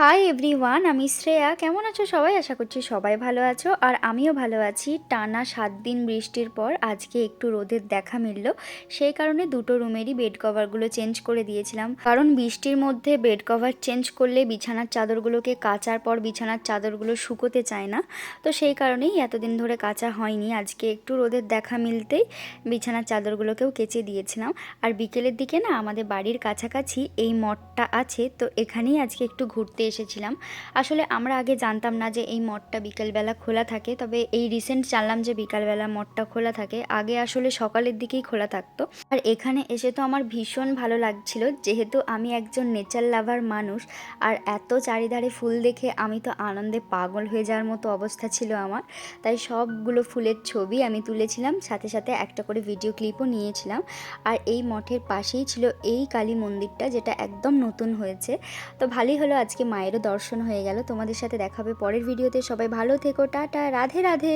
Hi everyone, আমি শ্রেয়া। কেমন আছো সবাই? আশা করছি সবাই ভালো আছো, আর আমিও ভালো আছি। টানা 7 দিন বৃষ্টির পর আজকে একটু রোদের দেখা মিলল। সেই কারণে দুটো রুমেরই বেড কভারগুলো চেঞ্জ করে দিয়েছিলাম, কারণ বৃষ্টির মধ্যে বেড কভার চেঞ্জ করলে বিছানার চাদরগুলোকে কাচার পর বিছানার চাদরগুলো শুকোতে চায় না। তো সেই কারণেই এতদিন ধরে কাচা হয়নি। আজকে একটু রোদের দেখা মিলতেই বিছানার চাদরগুলোকেও কেচে দিয়েছিলাম। আর বিকেলের দিকে না, আমাদের বাড়ির কাছাকাছি এই মঠটা আছে, তো এখানেই আজকে একটু ঘুরতে এসেছিলাম। আসলে আমরা আগে জানতাম না যে এই মঠটা বিকেলবেলা খোলা থাকে, তবে এই রিসেন্ট জানলাম যে বিকালবেলা মঠটা খোলা থাকে। আগে আসলে সকালের দিকেই খোলা থাকতো। আর এখানে এসে তো আমার ভীষণ ভালো লাগছিল, যেহেতু আমি একজন নেচার লাভার মানুষ। আর এত চারিধারে ফুল দেখে আমি তো আনন্দে পাগল হয়ে যাওয়ার মতো অবস্থা ছিল আমার। তাই সবগুলো ফুলের ছবি আমি তুলেছিলাম, সাথে সাথে একটা করে ভিডিও ক্লিপও নিয়েছিলাম। আর এই মঠের পাশেই ছিল এই কালী মন্দিরটা, যেটা একদম নতুন হয়েছে। তো ভালোই হলো, আজকে মায়েরও দর্শন হয়ে গেল। তোমাদের সাথে দেখা হবে পরের ভিডিওতে। সবাই ভালো থেকো, টাটা, রাধে রাধে।